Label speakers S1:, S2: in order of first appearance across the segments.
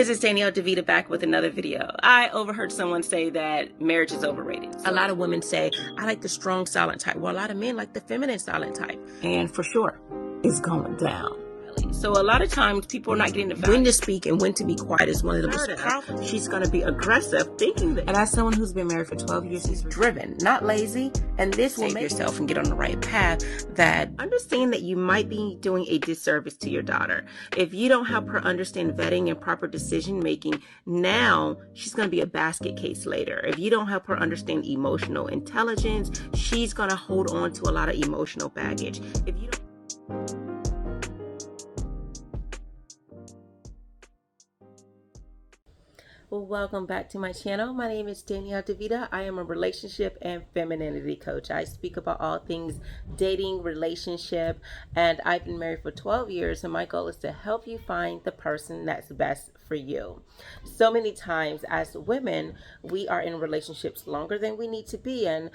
S1: Mrs. Danielle DeVita back with another video. I overheard someone say that marriage is overrated. A lot of women say, I like the strong silent type. Well, a lot of men like the feminine silent type. And for sure, it's going down. So a lot of times people are not getting the value. When to speak and when to be quiet is one of the most powerful. She's going to be aggressive, thinking that. And as someone who's been married for 12 years, she's driven, not lazy. And this will make yourself and get on the right path. That understand that you might be doing a disservice to your daughter if you don't help her understand vetting and proper decision making. Now she's going to be a basket case later. If you don't help her understand emotional intelligence, she's going to hold on to a lot of emotional baggage. If you don't. Well, welcome back to my channel. My name is Danielle DeVita. I am a relationship and femininity coach. I speak about all things dating, relationship, and I've been married for 12 years, and my goal is to help you find the person that's best for you. So many times as women, we are in relationships longer than we need to be in,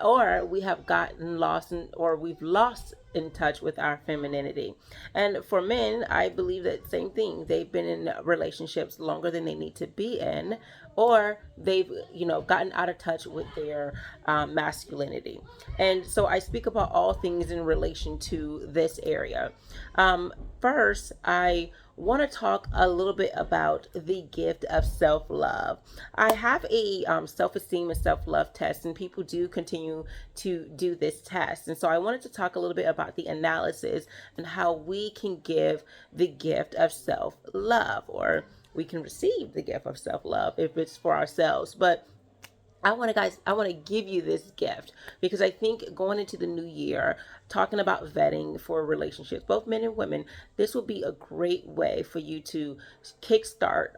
S1: or we have gotten lost or we've lost in touch with our femininity. And for men, I believe that same thing. They've been in relationships longer than they need to be in, or they've gotten out of touch with their masculinity. And so I speak about all things in relation to this area. First, I want to talk a little bit about the gift of self-love. I have a self-esteem and self-love test, and people do continue to do this test. And so I wanted to talk a little bit about the analysis and how we can give the gift of self-love, or we can receive the gift of self-love if it's for ourselves. But I want to give you this gift because I think going into the new year, talking about vetting for relationships, both men and women, this will be a great way for you to kickstart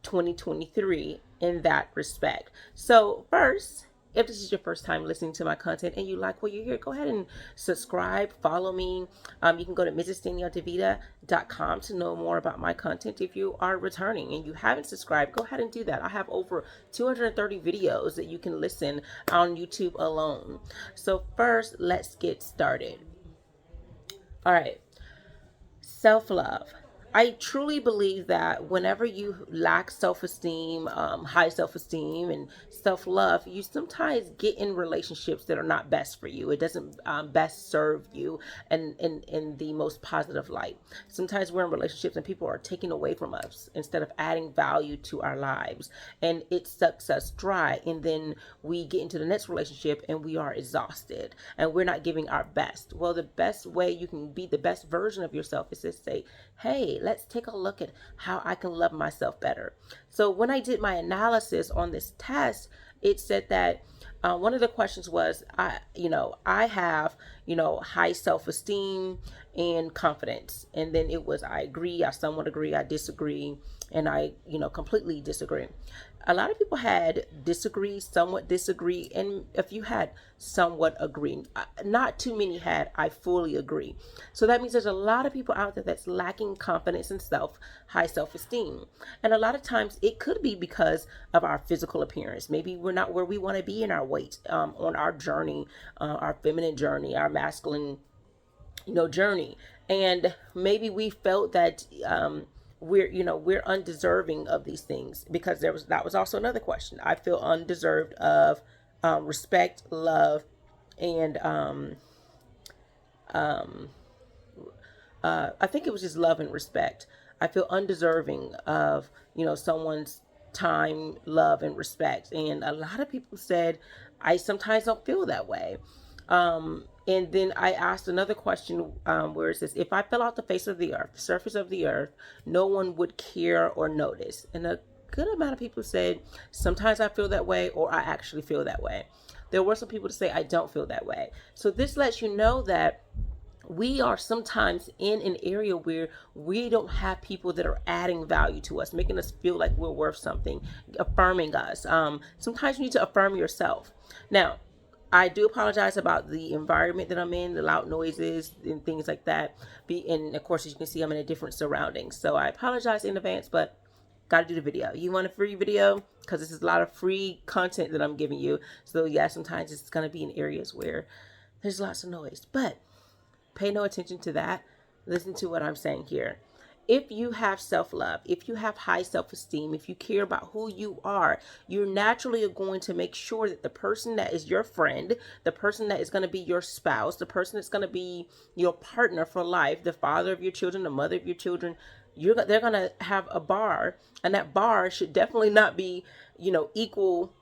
S1: 2023 in that respect. So first, if this is your first time listening to my content and you like what you hear, go ahead and subscribe, follow me. You can go to mrsdanielledevita.com to know more about my content. If you are returning and you haven't subscribed, go ahead and do that. I have over 230 videos that you can listen on YouTube alone. So first, let's get started. All right, self-love. I truly believe that whenever you lack self-esteem, high self-esteem and self-love, you sometimes get in relationships that are not best for you. It doesn't best serve you in the most positive light. Sometimes we're in relationships and people are taking away from us instead of adding value to our lives. And it sucks us dry. And then we get into the next relationship and we are exhausted and we're not giving our best. Well, the best way you can be the best version of yourself is to say, hey, let's take a look at how I can love myself better. So when I did my analysis on this test, it said that one of the questions was, I have, high self-esteem and confidence. And then it was, I agree, I somewhat agree, I disagree, and I, completely disagree. A lot of people had disagree, somewhat disagree, and if you had somewhat agree, not too many had I fully agree. So that means there's a lot of people out there that's lacking confidence in self, high self-esteem. And a lot of times it could be because of our physical appearance. Maybe we're not where we want to be in our weight, on our journey, our feminine journey, our masculine, journey. And maybe we felt that, we're undeserving of these things, because that was also another question. I feel undeserved of respect, love, and I think it was just love and respect. I feel undeserving of someone's time, love, and respect. And a lot of people said, I sometimes don't feel that way. And then I asked another question where it says, if I fell off the face of the earth, the surface of the earth, no one would care or notice. And a good amount of people said, sometimes I feel that way, or I actually feel that way. There were some people to say, I don't feel that way. So this lets you know that we are sometimes in an area where we don't have people that are adding value to us, making us feel like we're worth something, affirming us. Sometimes you need to affirm yourself. Now, I do apologize about the environment that I'm in, the loud noises and things like that. And of course, as you can see, I'm in a different surroundings. So I apologize in advance, but got to do the video. You want a free video? Because this is a lot of free content that I'm giving you. So yeah, sometimes it's going to be in areas where there's lots of noise, but pay no attention to that. Listen to what I'm saying here. if you have self-love, if you have high self-esteem, if you care about who you are, you're naturally going to make sure that the person that is your friend, the person that is going to be your spouse, the person that's going to be your partner for life, the father of your children, the mother of your children, they're going to have a bar, and that bar should definitely not be, equal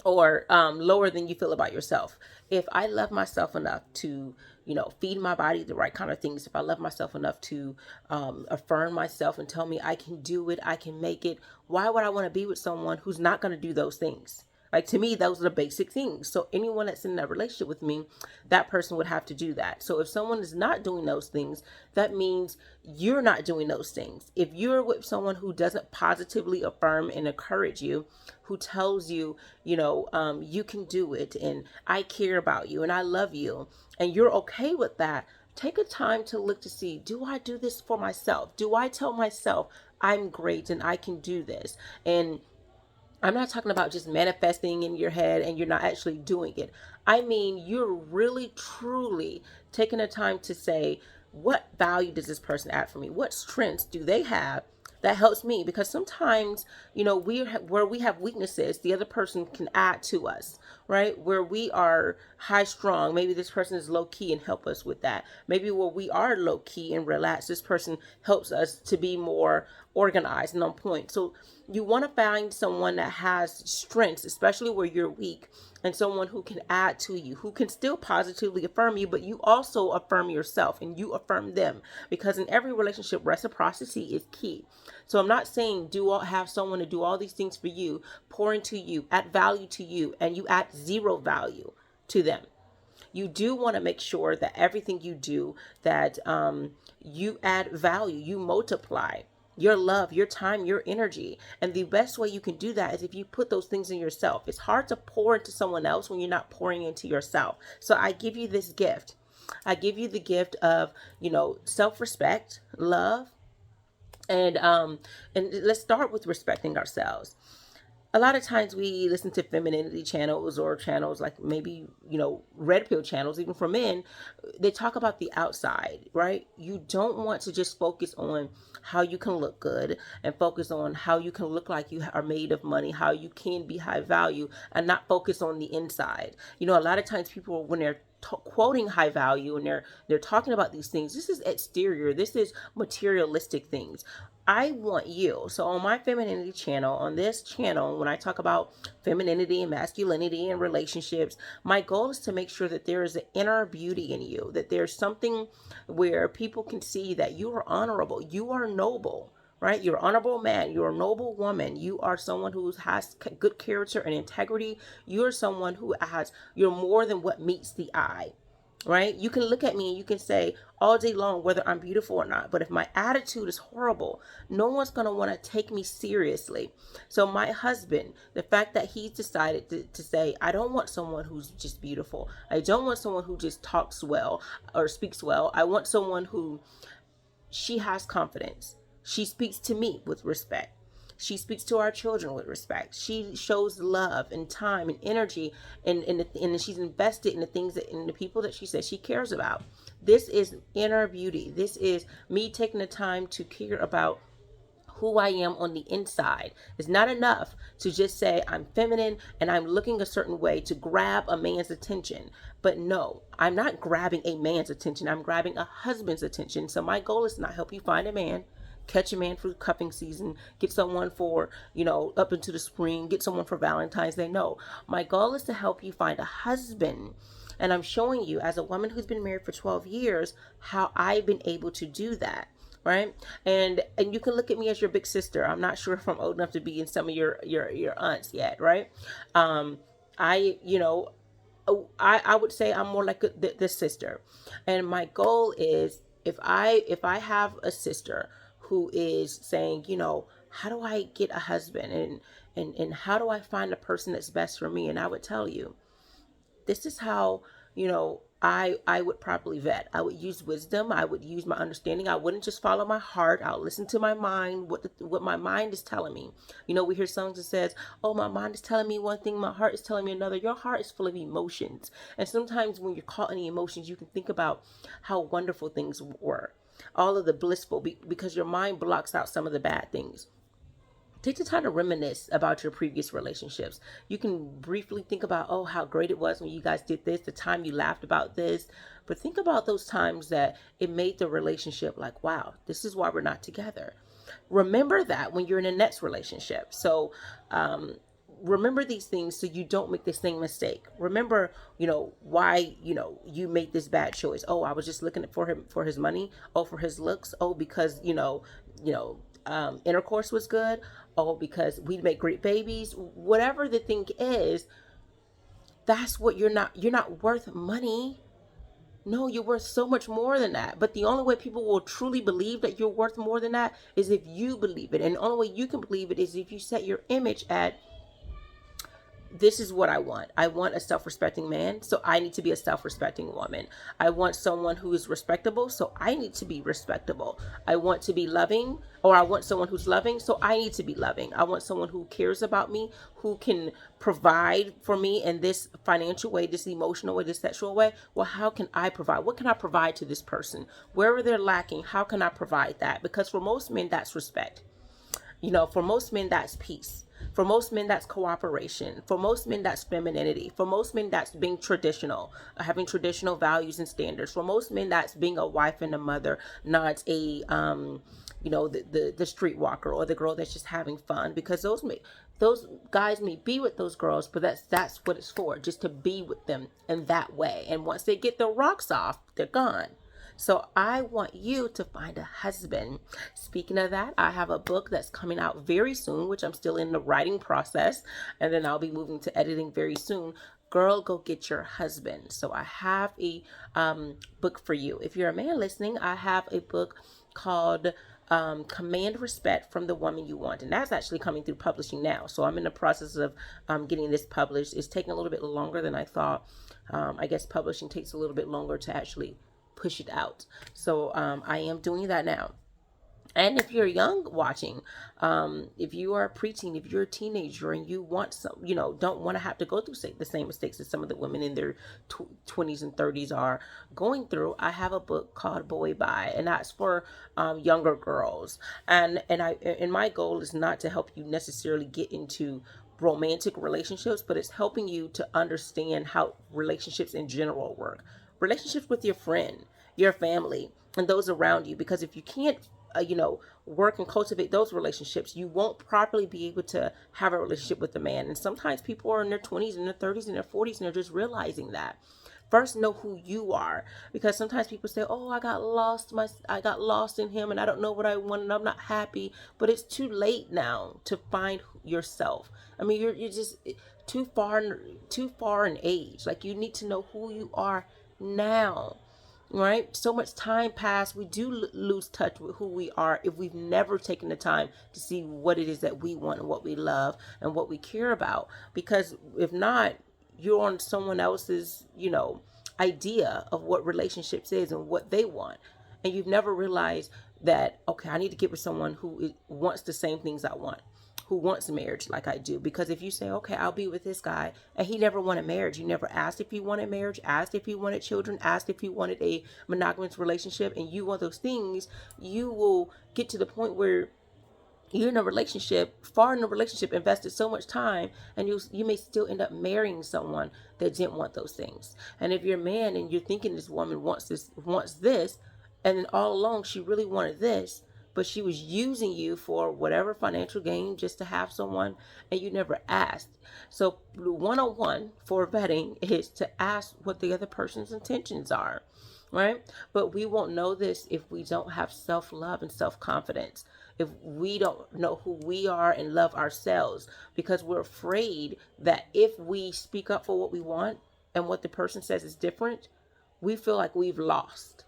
S1: or lower than you feel about yourself. If I love myself enough to, feed my body the right kind of things, if I love myself enough to affirm myself and tell me I can do it, I can make it, why would I want to be with someone who's not going to do those things? Like, to me, those are the basic things. So anyone that's in that relationship with me, that person would have to do that. So if someone is not doing those things, that means you're not doing those things. If you're with someone who doesn't positively affirm and encourage you, who tells you, you can do it, and I care about you, and I love you, and you're okay with that, take a time to look to see, do I do this for myself? Do I tell myself I'm great and I can do this? And I'm not talking about just manifesting in your head and you're not actually doing it. I mean, you're really, truly taking the time to say, what value does this person add for me? What strengths do they have that helps me? Because sometimes, where we have weaknesses, the other person can add to us, right? Where we are high strong, maybe this person is low key and help us with that. Maybe where we are low key and relaxed, this person helps us to be more organized and on point. So you want to find someone that has strengths, especially where you're weak, and someone who can add to you, who can still positively affirm you, but you also affirm yourself and you affirm them. Because in every relationship, reciprocity is key. So I'm not saying have someone to do all these things for you, pour into you, add value to you, and you add zero value to them. You do want to make sure that everything you do, that you add value, you multiply your love, your time, your energy. And the best way you can do that is if you put those things in yourself. It's hard to pour into someone else when you're not pouring into yourself. So I give you this gift. I give you the gift of, self-respect, love, and let's start with respecting ourselves. A lot of times we listen to femininity channels or channels like maybe, red pill channels, even for men. They talk about the outside, right? You don't want to just focus on how you can look good and focus on how you can look like you are made of money, how you can be high value, and not focus on the inside. A lot of times people, when they're quoting high value and they're talking about these things, this is exterior, this is materialistic things. I want you. So on my femininity channel, on this channel, when I talk about femininity and masculinity and relationships, my goal is to make sure that there is an inner beauty in you, that there's something where people can see that you are honorable, you are noble, right? You're an honorable man, you're a noble woman, you are someone who has good character and integrity, you're someone you're more than what meets the eye. Right? You can look at me and you can say all day long whether I'm beautiful or not. But if my attitude is horrible, no one's going to want to take me seriously. So my husband, the fact that he's decided to say, I don't want someone who's just beautiful. I don't want someone who just talks well or speaks well. I want someone who she has confidence. She speaks to me with respect. She speaks to our children with respect. She shows love and time and energy, and she's invested in the things in the people that she says she cares about. This is inner beauty. This is me taking the time to care about who I am on the inside. It's not enough to just say I'm feminine and I'm looking a certain way to grab a man's attention. But no, I'm not grabbing a man's attention. I'm grabbing a husband's attention. So my goal is to not help you find a man, catch a man for cuffing season, get someone for, up into the spring, get someone for Valentine's Day. No, my goal is to help you find a husband. And I'm showing you, as a woman who's been married for 12 years, how I've been able to do that. Right. And you can look at me as your big sister. I'm not sure if I'm old enough to be in some of your aunts yet. Right. I, I would say I'm more like the sister. And my goal is, if I have a sister who is saying, how do I get a husband, and how do I find a person that's best for me? And I would tell you, this is how, I would properly vet. I would use wisdom. I would use my understanding. I wouldn't just follow my heart. I'll listen to my mind, what my mind is telling me. We hear songs that says, oh, my mind is telling me one thing, my heart is telling me another. Your heart is full of emotions. And sometimes when you're caught in the emotions, you can think about how wonderful things were. all of the blissful, because your mind blocks out some of the bad things. Take the time to reminisce about your previous relationships. You can briefly think about, oh, how great it was when you guys did this, the time you laughed about this. But think about those times that it made the relationship like, wow, this is why we're not together. Remember that when you're in a next relationship. So, remember these things so you don't make the same mistake. Remember, why, you made this bad choice. Oh, I was just looking for him for his money. Oh, for his looks. Oh, because, intercourse was good. Oh, because we'd make great babies. Whatever the thing is, that's what you're not worth money. No, you're worth so much more than that. But the only way people will truly believe that you're worth more than that is if you believe it. And the only way you can believe it is if you set your image at, this is what I want. I want a self-respecting man, so I need to be a self-respecting woman. I want someone who is respectable, so I need to be respectable. I want to be loving, or I want someone who's loving, so I need to be loving. I want someone who cares about me, who can provide for me in this financial way, this emotional way, this sexual way. Well, how can I provide? What can I provide to this person? Wherever they're lacking, how can I provide that? Because for most men, that's respect. For most men, that's peace. For most men, that's cooperation. For most men, that's femininity. For most men, that's being traditional, having traditional values and standards. For most men, that's being a wife and a mother, not a, the streetwalker or the girl that's just having fun. Because those guys may be with those girls, but that's what it's for, just to be with them in that way. And once they get the rocks off, they're gone. So I want you to find a husband. Speaking of that, I have a book that's coming out very soon, which I'm still in the writing process, and then I'll be moving to editing very soon. Girl, go get your husband. So I have a book for you. If you're a man listening, I have a book called Command Respect from the Woman You Want. And that's actually coming through publishing now. So I'm in the process of getting this published. It's taking a little bit longer than I thought. I guess publishing takes a little bit longer to actually push it out. So I am doing that now. And if you're young watching, if you are preteen, if you're a teenager and you want some, don't want to have to go through the same mistakes that some of the women in their 20s and 30s are going through, I have a book called Boy Bye, and that's for younger girls. And my goal is not to help you necessarily get into romantic relationships, but it's helping you to understand how relationships in general work. Relationships with your friend, your family, and those around you. Because if you can't, work and cultivate those relationships, you won't properly be able to have a relationship with a man. And sometimes people are in their 20s and their 30s and their 40s and they're just realizing that. First, know who you are, because sometimes people say, "Oh, I got lost in him, and I don't know what I want, and I'm not happy." But it's too late now to find yourself. I mean, you're just too far in age. Like, you need to know who you are now, right? So much time passed. We do lose touch with who we are if we've never taken the time to see what it is that we want and what we love and what we care about. Because if not, you're on someone else's, idea of what relationships is and what they want. And you've never realized that, okay, I need to get with someone who wants the same things I want, who wants marriage like I do. Because if you say, okay, I'll be with this guy, and he never wanted marriage, you never asked if he wanted marriage, asked if he wanted children, asked if he wanted a monogamous relationship, and you want those things, you will get to the point where you're in a relationship, far in a relationship, invested so much time, and you may still end up marrying someone that didn't want those things. And if you're a man and you're thinking this woman wants this, and then all along she really wanted this, but she was using you for whatever financial gain just to have someone, and you never asked. So the 101 for vetting is to ask what the other person's intentions are, right? But we won't know this if we don't have self-love and self-confidence, if we don't know who we are and love ourselves, because we're afraid that if we speak up for what we want and what the person says is different, we feel like we've lost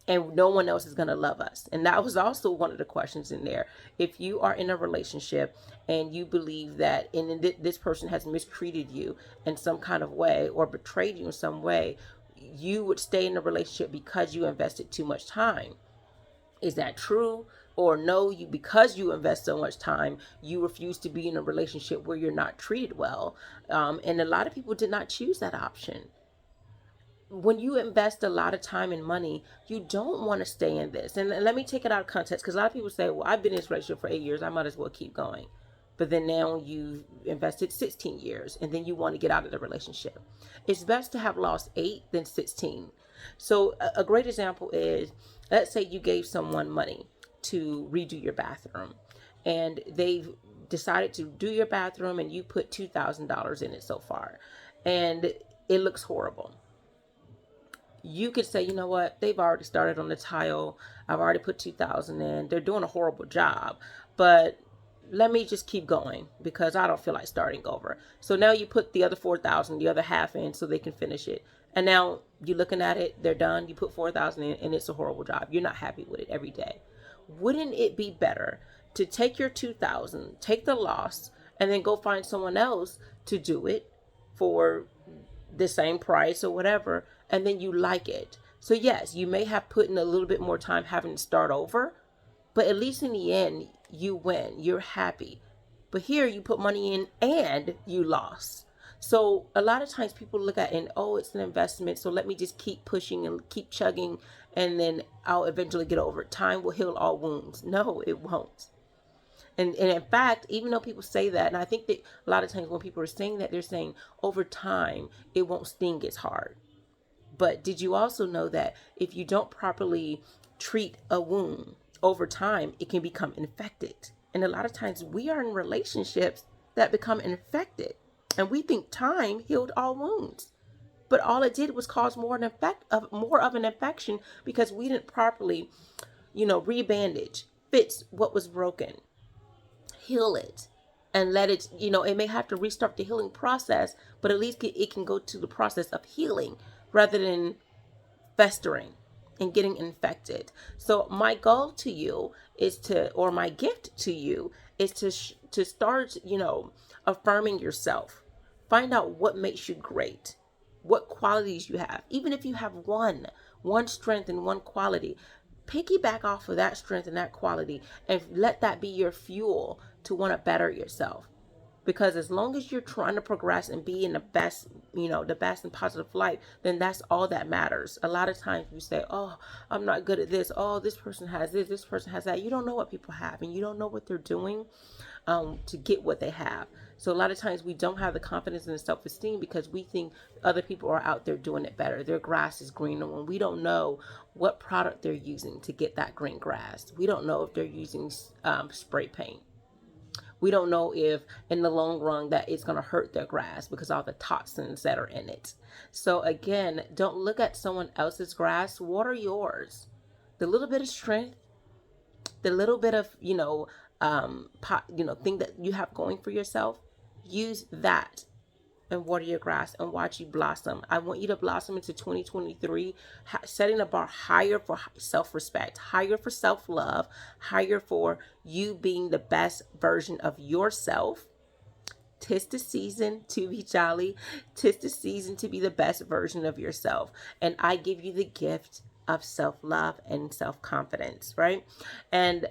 S1: and no one else is going to love us. And that was also one of the questions in there. If you are in a relationship and you believe that this person has mistreated you in some kind of way or betrayed you in some way, you would stay in a relationship because you invested too much time. Is that true? Or no, because you invest so much time, you refuse to be in a relationship where you're not treated well. And a lot of people did not choose that option. when you invest a lot of time and money, you don't want to stay in this. And let me take it out of context, because a lot of people say, well, I've been in this relationship for 8 years, I might as well keep going. But then now you've invested 16 years and then you want to get out of the relationship. It's best to have lost 8 than 16. So a great example is, let's say you gave someone money to redo your bathroom, and they've decided to do your bathroom, and you put $2,000 in it so far, and it looks horrible. You could say, you know what, they've already started on the tile, I've already put 2,000 in, they're doing a horrible job, but let me just keep going because I don't feel like starting over. So now you put the other 4,000, the other half in so they can finish it. And now you're looking at it, they're done, you put 4,000 in, and it's a horrible job. You're not happy with it every day. Wouldn't it be better to take your 2,000, take the loss, and then go find someone else to do it for the same price or whatever, and then you like it? So yes, you may have put in a little bit more time having to start over, but at least in the end, you win. You're happy. But here you put money in and you lost. So a lot of times people look at it and, oh, it's an investment, so let me just keep pushing and keep chugging, and then I'll eventually get over it. Time will heal all wounds. No, it won't. And in fact, even though people say that, and I think that a lot of times when people are saying that, they're saying over time, it won't sting as hard. But did you also know that if you don't properly treat a wound, over time, it can become infected? And a lot of times we are in relationships that become infected, and we think time healed all wounds. But all it did was cause more of an infection, because we didn't properly, rebandage, fix what was broken, heal it, and let it, it may have to restart the healing process, but at least it can go to the process of healing rather than festering and getting infected. So my goal to you is or my gift to you is to start, affirming yourself. Find out what makes you great, what qualities you have. Even if you have one strength and one quality, piggyback off of that strength and that quality, and let that be your fuel to want to better yourself. Because as long as you're trying to progress and be in the best, the best and positive light, then that's all that matters. A lot of times you say, oh, I'm not good at this. Oh, this person has this person has that. You don't know what people have, and you don't know what they're doing to get what they have. So a lot of times we don't have the confidence and the self-esteem because we think other people are out there doing it better. Their grass is greener, when we don't know what product they're using to get that green grass. We don't know if they're using spray paint. We don't know if in the long run that it's going to hurt their grass because all the toxins that are in it. So again, don't look at someone else's grass. Water yours. The little bit of strength, the little bit of, thing that you have going for yourself, use that and water your grass and watch you blossom. I want you to blossom into 2023, setting the bar higher for self-respect, higher for self-love, higher for you being the best version of yourself. 'Tis the season to be jolly. 'Tis the season to be the best version of yourself. And I give you the gift of self-love and self-confidence, right? And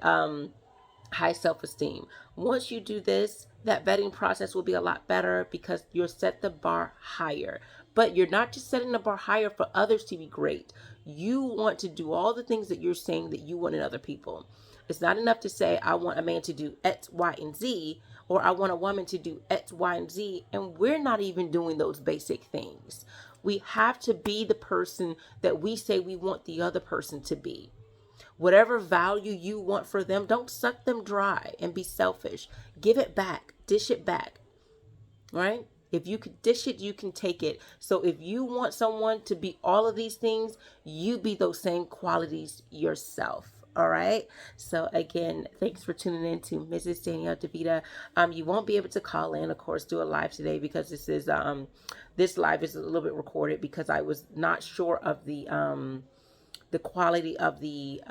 S1: high self-esteem. Once you do this, that vetting process will be a lot better because you'll set the bar higher. But you're not just setting the bar higher for others to be great. You want to do all the things that you're saying that you want in other people. It's not enough to say, I want a man to do X, Y, and Z, or I want a woman to do X, Y, and Z, and we're not even doing those basic things. We have to be the person that we say we want the other person to be. Whatever value you want for them, don't suck them dry and be selfish. Give it back. Dish it back. Right? If you could dish it, you can take it. So if you want someone to be all of these things, you be those same qualities yourself. All right. So again, thanks for tuning in to Mrs. Danielle DeVita. You won't be able to call in, of course, do a live today because this live is a little bit recorded because I was not sure of the quality of the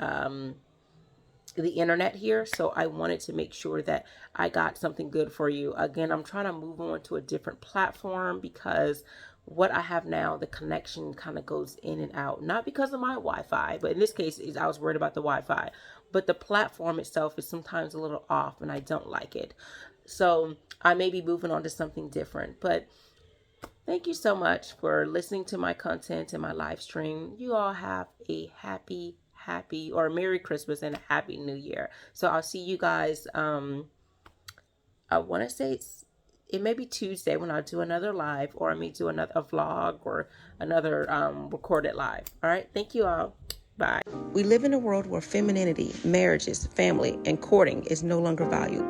S1: internet here. So I wanted to make sure that I got something good for you. Again, I'm trying to move on to a different platform because what I have now, the connection kind of goes in and out, not because of my Wi-Fi, but in this case I was worried about the Wi-Fi, but the platform itself is sometimes a little off and I don't like it. So I may be moving on to something different, but Thank you so much for listening to my content and my live stream. You all have a happy or Merry Christmas and a Happy New Year. So I'll see you guys. I want to say it may be Tuesday when I do another live, or I may do another vlog or another recorded live. All right. Thank you all. Bye. We live in a world where femininity, marriages, family, and courting is no longer valued.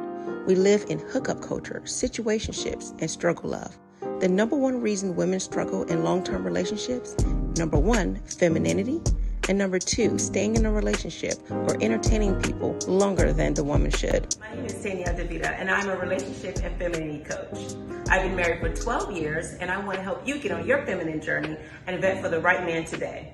S1: We live in hookup culture, situationships, and struggle love. The number one reason women struggle in long-term relationships, number one, femininity, and number two, staying in a relationship or entertaining people longer than the woman should. My name is Danielle DeVita, and I'm a relationship and femininity coach. I've been married for 12 years, and I want to help you get on your feminine journey and vet for the right man today.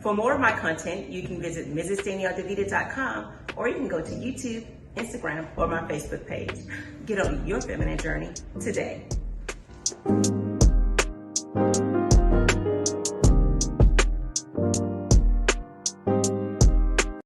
S1: For more of my content, you can visit MrsDanielleDeVita.com, or you can go to YouTube, Instagram, or my Facebook page. Get on your feminine journey today.